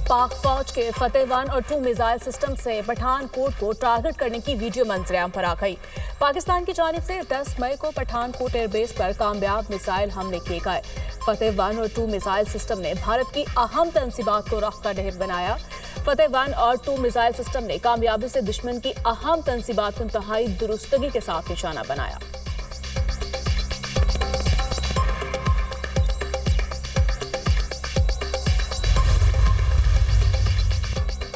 पाक फौज के फतेह-1 और 2 मिसाइल सिस्टम से पठानकोट को टारगेट करने की वीडियो मंजर-आम पर आ गई। पाकिस्तान की जानिब से 10 मई को पठानकोट एयरबेस पर कामयाब मिसाइल हमले किए गए। फतेह-1 और 2 मिसाइल सिस्टम ने भारत की अहम तंसीबात को राह का ढेर बनाया। फतेह-1 और 2 मिसाइल सिस्टम ने कामयाबी से दुश्मन की अहम तंसीबात को इंतहाई दुरुस्तगी के साथ निशाना बनाया।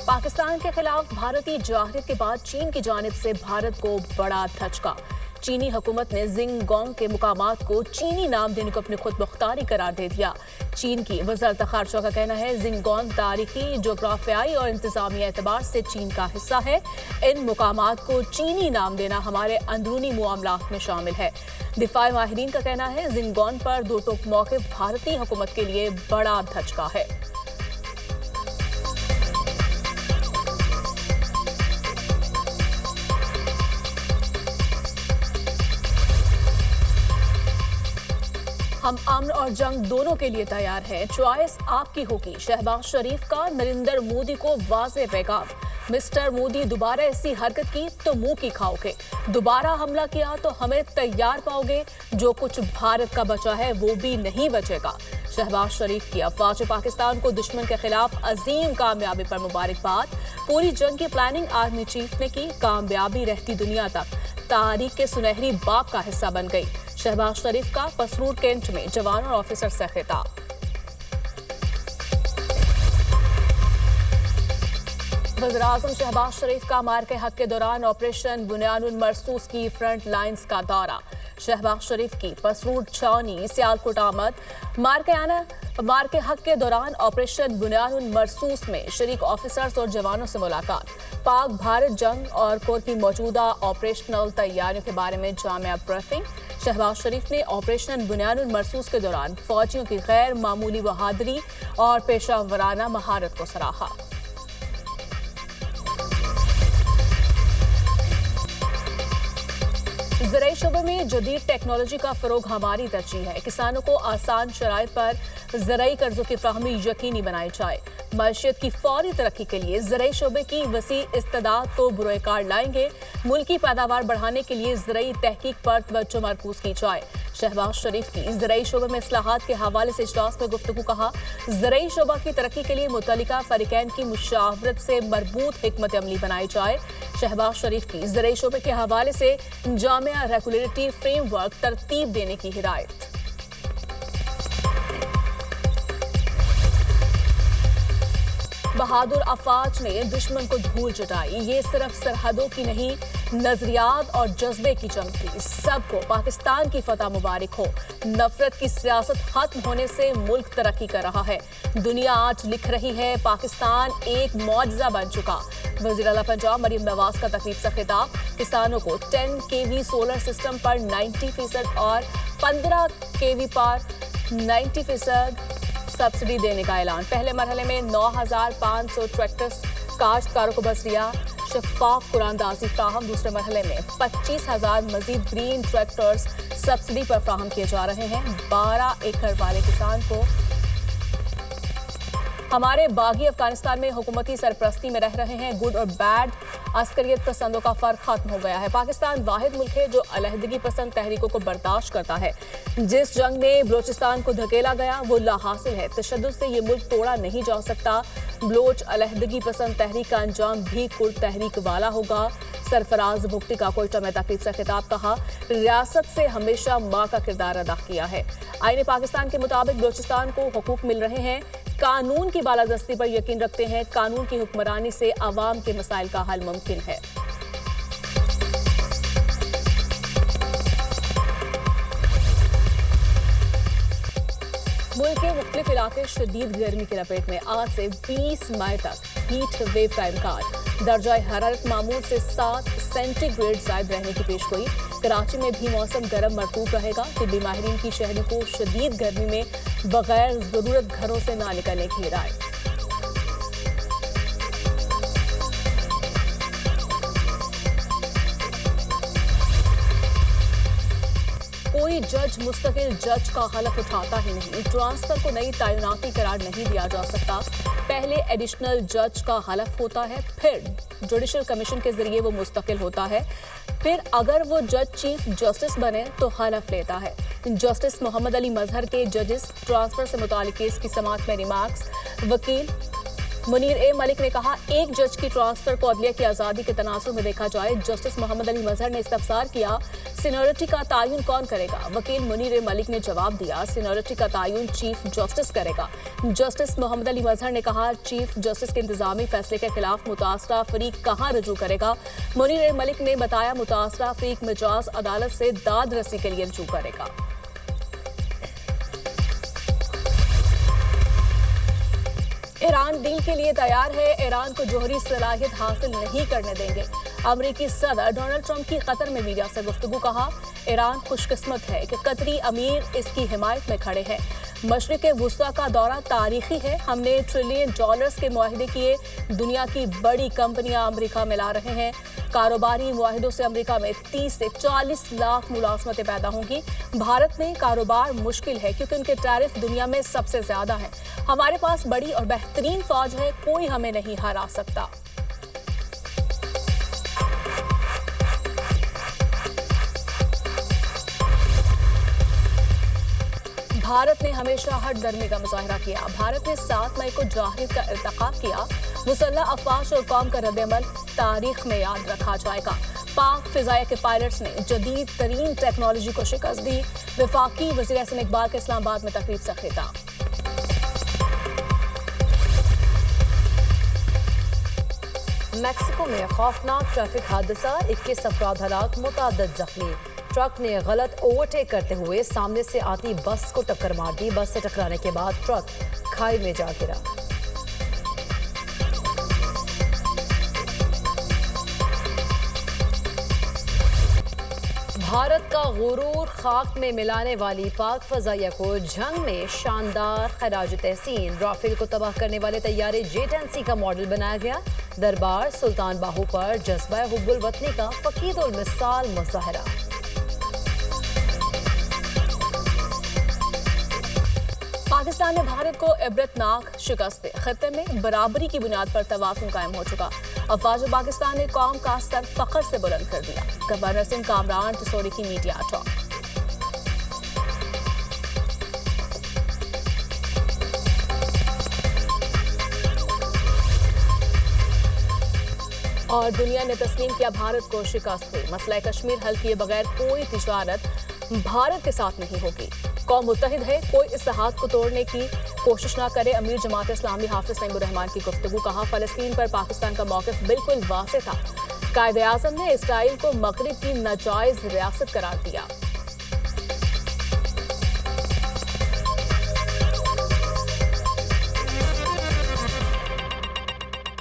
पाकिस्तान के खिलाफ भारतीय जाहिरियत के बाद चीन की जानिब से भारत को बड़ा धचका। चीनी हुकूमत ने जिंगोंग के मुकामात को चीनी नाम देने को अपनी खुद मुख्तारी करार दे दिया। चीन की वज़ारत ख़ारजा का कहना है जिंगोंग तारीखी, जोग्राफियाई और इंतज़ामी एतबार से चीन का हिस्सा है। इन मुकामात को चीनी नाम देना हमारे अंदरूनी मामलात में शामिल है। दिफाई माहिरीन का कहना है जिंगोंग पर दो टोक मौक़िफ़ भारतीय हुकूमत के लिए बड़ा धचका है। हम अमन और जंग दोनों के लिए तैयार हैं। चॉइस आपकी होगी। शहबाज शरीफ का नरेंद्र मोदी को वाज़ेह पैगाम। मिस्टर मोदी, दोबारा ऐसी हरकत की तो मुंह की खाओगे। दोबारा हमला किया तो हमें तैयार पाओगे। जो कुछ भारत का बचा है वो भी नहीं बचेगा। शहबाज शरीफ की अफवाज पाकिस्तान को दुश्मन के खिलाफ अजीम कामयाबी पर मुबारकबाद। पूरी जंग की प्लानिंग आर्मी चीफ ने की। कामयाबी रहती दुनिया तक तारीख के सुनहरी बाब का हिस्सा बन गई। शहबाज शरीफ का पसरूर कैंट में जवान और ऑफिसर से खिताब। वज़ीर-ए-आज़म शहबाज शरीफ का मार्के हक के दौरान ऑपरेशन बुनियानुल मरसूस की फ्रंट लाइन्स का दौरा। शहबाज शरीफ की पसरूर, छावनी, सियालकोट आमद। मार्के हक के दौरान ऑपरेशन बुनियानुल मरसूस में शरीक ऑफिसर्स और जवानों से मुलाकात। पाक भारत जंग और कोर की मौजूदा ऑपरेशनल तैयारियों के बारे में जामिया ब्रीफिंग। शहबाज शरीफ ने ऑपरेशन बुनियानुल मरसूस के दौरान फौजियों की गैर मामूली बहादुरी और पेशा वराना महारत को सराहा। ज़राई शोबे में जदीद टेक्नोलॉजी का फ़रोग हमारी तरजीह है। किसानों को आसान शराइत पर ज़राई कर्ज़ों की फ़राहमी यकीनी बनाई जाए। मईशत की फौरी तरक्की के लिए ज़राई शोबे की वसी इस्तेदाद को बुरोए कार लाएंगे। मुल्की पैदावार बढ़ाने के लिए ज़राई तहकीक पर तवज्जो मरकूज की जाए। शहबाज शरीफ की ज़राई शोबे में इस्लाहात के हवाले से इजलास में गुफ्तगू। कहा, ज़राई शोबा की तरक्की के लिए मुतल्लिका फरीकैन की मुशावरत से मरबूत हिकमत अमली बनाई जाए। शहबाज शरीफ की ज़राई शोबे के हवाले से जामिया रेगुलेटरी फ्रेमवर्क तरतीब देने की हिदायत। बहादुर अफवाज ने दुश्मन को धूल चटाई। ये सिर्फ सरहदों की नहीं, नजरियात और जज्बे की जंग थी। सबको पाकिस्तान की फतह मुबारक हो। नफरत की सियासत खत्म होने से मुल्क तरक्की कर रहा है। दुनिया आज लिख रही है पाकिस्तान एक मौजज़ा बन चुका। वज़ीर आला पंजाब मरीम नवाज का तकरीब से खिताब। किसानों को 10 kV सोलर सिस्टम पर 90% और 15 kV पर 90% सब्सिडी देने का ऐलान। पहले मरहले में 9,500 ट्रैक्टर्स काश्तकारों को बसरिया शफाफ कुरानदाजी फ्राहम। दूसरे मरहले में 25,000 मजीद ग्रीन ट्रैक्टर्स सब्सिडी पर फ्राहम किए जा रहे हैं। 12 एकड़ वाले किसान को। हमारे बागी अफगानिस्तान में हुकूमती सरपरस्ती में रह रहे हैं। गुड और बैड अस्करियत पसंदों का फर्क खत्म हो गया है। पाकिस्तान वाहिद मुल्क है जो अलहदगी पसंद तहरीकों को बर्दाश्त करता है। जिस जंग में बलोचिस्तान को धकेला गया वो लाहासिल है। तशद्दुद से ये मुल्क तोड़ा नहीं जा सकता। बलोच अलहदगी पसंद तहरीक का अंजाम भी कुर्द तहरीक वाला होगा। सरफराज भुगटी का कोयटा में तकरीब से खिताब। कहा, रियासत से हमेशा माँ का किरदार अदा किया है। आईने पाकिस्तान के मुताबिक बलोचिस्तान को हुकूक मिल रहे हैं। कानून की बालादस्ती पर यकीन रखते हैं। कानून की हुक्मरानी से अवाम के मसाइल का हल मुमकिन है। मुल्क के मुख्तलिफ इलाके शदीद गर्मी की लपेट में। आज से 20 मई तक हीट वेव का इम्कान। दर्जा हरारत मामूल से 7 सेंटीग्रेड ज़ायद रहने की पेशगोई। कराची में भी मौसम गर्म मरतूब रहेगा। तिब्बी माहिरीन की शहरों को शदीद गर्मी में बगैर ज़रूरत घरों से ना निकलने की हिदायत। कोई जज मुस्तकिल जज का हलफ उठाता ही नहीं। ट्रांसफर को नई तैनाती करार नहीं दिया जा सकता। पहले एडिशनल जज का हलफ होता है, फिर जुडिशल कमीशन के जरिए वो मुस्तकिल होता है, फिर अगर वो जज चीफ जस्टिस बने तो हलफ लेता है। जस्टिस मोहम्मद अली मजहर के जजेस ट्रांसफर से मुतालिक केस की समाअत में रिमार्क्स। वकील मुनीर ए मलिक ने कहा, एक जज की ट्रांसफर को अदलिया की आज़ादी के तनासुर में देखा जाए। जस्टिस मोहम्मद अली मजहर ने इस्तफसार किया, सीनियरिटी का तयन कौन करेगा? वकील मुनीर ए मलिक ने जवाब दिया, सीनियरिटी का तयन चीफ जस्टिस करेगा। जस्टिस मोहम्मद अली मजहर ने कहा, चीफ जस्टिस के इंतजामी फैसले के खिलाफ मुतासरा फरीक कहाँ रजू करेगा? मुनीर ए मलिक ने बताया, मुतासरा फरीक मिजाज अदालत से दाद रसी के लिए रजू करेगा। ईरान डील के लिए तैयार है, ईरान को जोहरी सलाहियत हासिल नहीं करने देंगे। अमरीकी सदर डोनाल्ड ट्रंप की कतर में मीडिया से गुफ्तगू। कहा, ईरान खुशकिस्मत है कि कतरी अमीर इसकी हिमायत में खड़े हैं। मशरिक़ वुस्ता का दौरा तारीखी है, हमने $1 ट्रिलियन के मुआहदे किए। दुनिया की बड़ी कंपनियां अमेरिका में ला रहे हैं। कारोबारी मुआहदों से अमेरिका में 30 से 40 लाख मुलाजमतें पैदा होंगी। भारत में कारोबार मुश्किल है क्योंकि उनके टैरिफ दुनिया में सबसे ज्यादा हैं। हमारे पास बड़ी और बेहतरीन फौज है, कोई हमें नहीं हरा सकता। भारत ने हमेशा हठधर्मी का मुजाहरा किया। भारत ने 7 मई को जाहिद का इर्तिकाब किया। मुसल्लह अफवाज और कौम का रद्द-ए-अमल तारीख में याद रखा जाएगा। पाक फिजाया के पायलट्स ने जदीद तरीन टेक्नोलॉजी को शिकस्त दी। वफाकी वज़ीर एहसन इकबाल का इस्लामाबाद में तकरीब से खिताब। मैक्सिको में खौफनाक ट्रैफिक हादसा, 21 अफराद हलाक, मुतअद्दिद जख्मी। ट्रक ने गलत ओवरटेक करते हुए सामने से आती बस को टक्कर मार दी। बस से टकराने के बाद ट्रक खाई में जा गिरा। भारत का गुरूर खाक में मिलाने वाली पाक फजाइया को जंग में शानदार खराज तहसीन। राफेल को तबाह करने वाले तैयारे J-10C का मॉडल बनाया गया। दरबार सुल्तान बाहू पर जज्बा हुब्बुल वतनी का फकीदुल मिसाल मुजाहरा। पाकिस्तान ने भारत को इबरतनाक शिकस्त दी। खत्ते में बराबरी की बुनियाद पर तवाज़ुन कायम हो चुका। अफवाज पाकिस्तान ने कौम का सर फख्र से बुलंद कर दिया। गवर्नर सिंह कामरान तिसोरी की मीडिया टॉक। और दुनिया ने तस्लीम किया, भारत को शिकस्त हुई। मसला कश्मीर हल किए बगैर कोई तिजारत भारत के साथ नहीं होगी। कौम मुत्तहिद है, कोई इस्लाहात को तोड़ने की कोशिश ना करे। अमीर जमात इस्लामी हाफिज सईद-उर-रहमान की गुफ्तगू। कहा, फलस्तीन पर पाकिस्तान का मौक़िफ़ बिल्कुल वाज़ेह था। कायदे आज़म ने इसराइल को मग़रिब की नाजायज़ रियासत करार दिया।